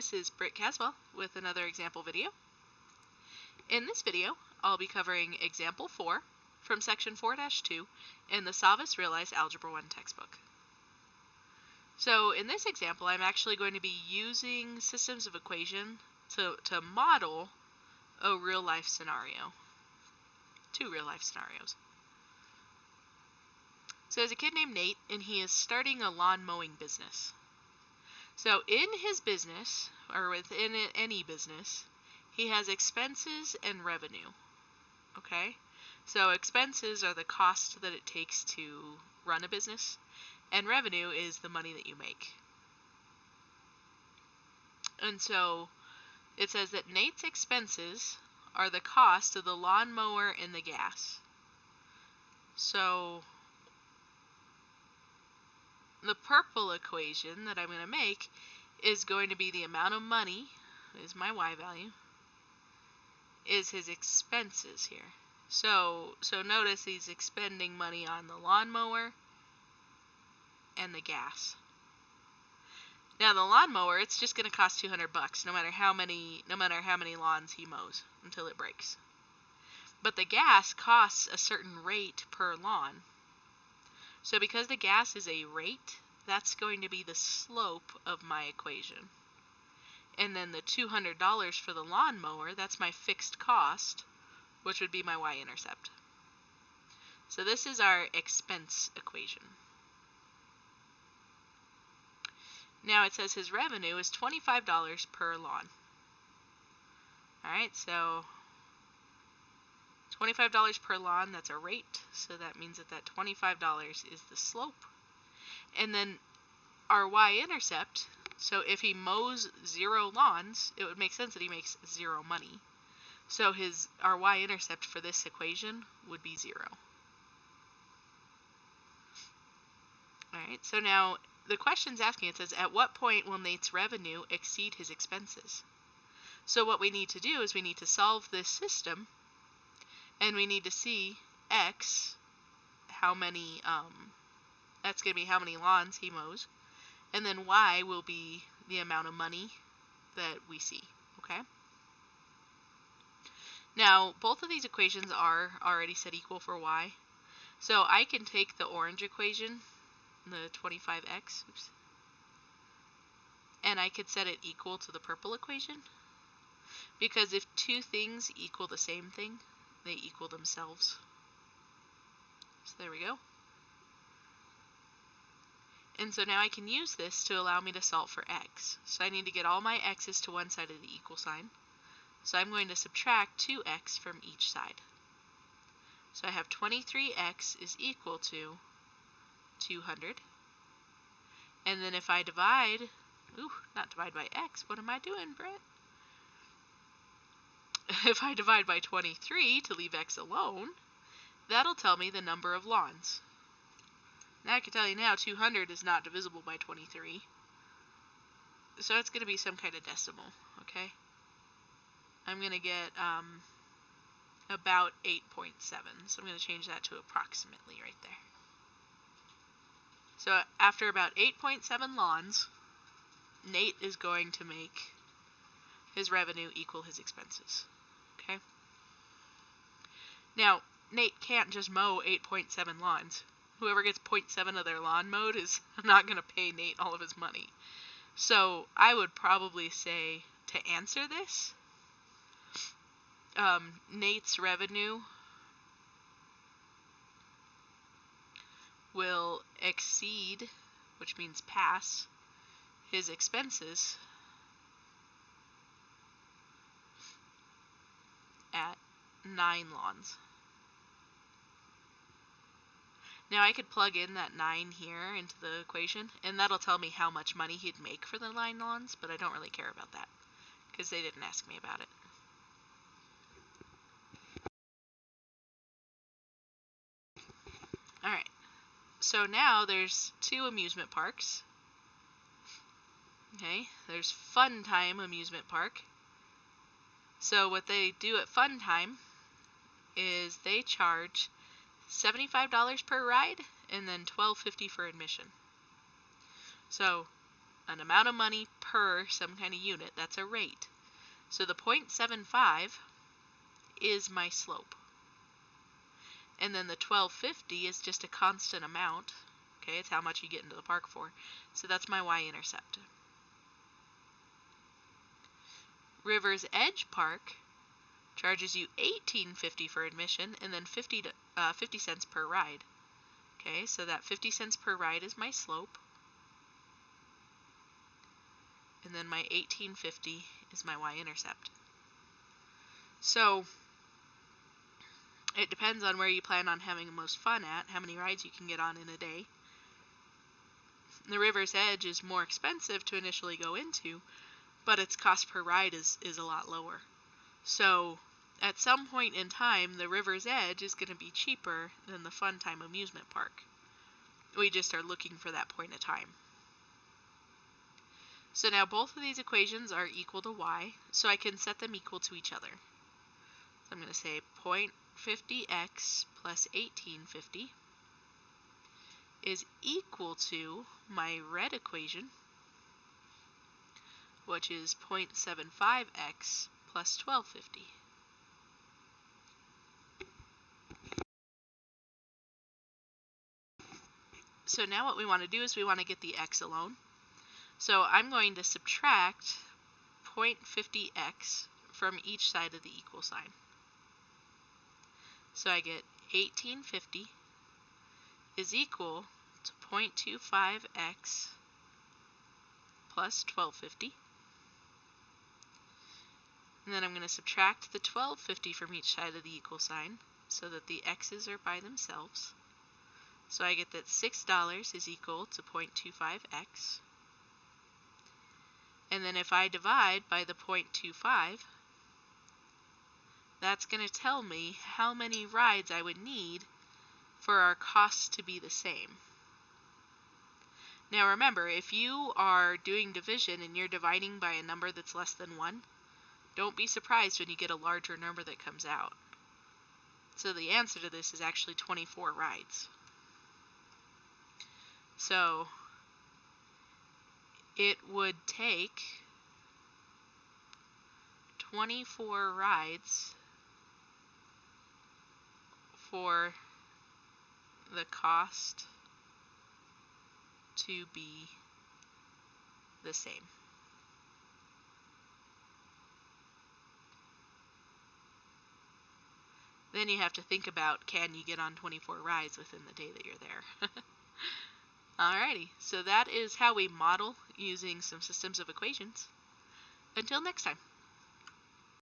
this is Britt Caswell with another example video. In this video, I'll be covering example 4 from section 4-2 in the SavvasRealize Algebra 1 textbook. So in this example, I'm actually going to be using systems of equation to model a real-life scenario. 2 real-life scenarios. So there's a kid named Nate, and he is starting a lawn mowing business. So in his business, or within any business, he has expenses and revenue. Okay? So expenses are the cost that it takes to run a business, and revenue is the money that you make. And so it says that Nate's expenses are the cost of the lawnmower and the gas. So the purple equation that I'm going to make is going to be the amount of money, is my y value, is his expenses here. So notice he's expending money on the lawnmower and the gas. Now the lawnmower, it's just going to cost $200 no matter how many lawns he mows until it breaks. But the gas costs a certain rate per lawn. So because the gas is a rate, that's going to be the slope of my equation. And then the $200 for the lawnmower, that's my fixed cost, which would be my y-intercept. So this is our expense equation. Now it says his revenue is $25 per lawn. Alright, so $25 per lawn, that's a rate, so that means that $25 is the slope. And then our y-intercept, so if he mows 0 lawns, it would make sense that he makes 0 money. So our y-intercept for this equation would be 0. Alright, so now the question's asking, it says, at what point will Nate's revenue exceed his expenses? So what we need to do is we need to solve this system, and we need to see x, how many, that's going to be how many lawns he mows, and then y will be the amount of money that we see, okay? Now, both of these equations are already set equal for y, so I can take the orange equation, the 25x, and I could set it equal to the purple equation, because if 2 things equal the same thing, they equal themselves. So there we go. And so now I can use this to allow me to solve for x. So I need to get all my x's to one side of the equal sign. So I'm going to subtract 2x from each side. So I have 23x is equal to 200. And then if I divide, not divide by x, what am I doing, Brett? If I divide by 23 to leave x alone, that'll tell me the number of lawns. Now I can tell you now 200 is not divisible by 23. So it's going to be some kind of decimal, okay? I'm going to get about 8.7. So I'm going to change that to approximately right there. So after about 8.7 lawns, Nate is going to make his revenue equal his expenses. Okay? Now, Nate can't just mow 8.7 lawns. Whoever gets 0.7 of their lawn mowed is not going to pay Nate all of his money. So I would probably say, to answer this, Nate's revenue will exceed, which means pass, his expenses at 9 lawns. Now I could plug in that 9 here into the equation, and that'll tell me how much money he'd make for the 9 lawns, but I don't really care about that, because they didn't ask me about it. Alright, so now there's 2 amusement parks. Okay, there's Fun Time Amusement Park. So what they do at Fun Time is they charge $75 per ride and then $12.50 for admission. So an amount of money per some kind of unit. That's a rate. So the 0.75 is my slope. And then the 1250 is just a constant amount. Okay, it's how much you get into the park for. So that's my y-intercept. River's Edge Park charges you $18.50 for admission and then 50 cents per ride. Okay, so that 50 cents per ride is my slope. And then my $18.50 is my y-intercept. So it depends on where you plan on having the most fun at, how many rides you can get on in a day. The River's Edge is more expensive to initially go into, but its cost per ride is a lot lower. So at some point in time, the River's Edge is going to be cheaper than the Fun Time amusement park. We just are looking for that point of time. So now both of these equations are equal to y, so I can set them equal to each other. So I'm going to say 0.50x plus 1850 is equal to my red equation, which is 0.75x plus 1250. So now what we want to do is we want to get the x alone. So I'm going to subtract 0.50x from each side of the equal sign. So I get 1850 is equal to 0.25x plus 1250. And then I'm going to subtract the 1250 from each side of the equal sign so that the x's are by themselves. So I get that $6 is equal to 0.25x. And then if I divide by the 0.25, that's going to tell me how many rides I would need for our costs to be the same. Now remember, if you are doing division and you're dividing by a number that's less than 1, don't be surprised when you get a larger number that comes out. So the answer to this is actually 24 rides. So it would take 24 rides for the cost to be the same. Then you have to think about, can you get on 24 rides within the day that you're there? Alrighty, so that is how we model using some systems of equations. Until next time.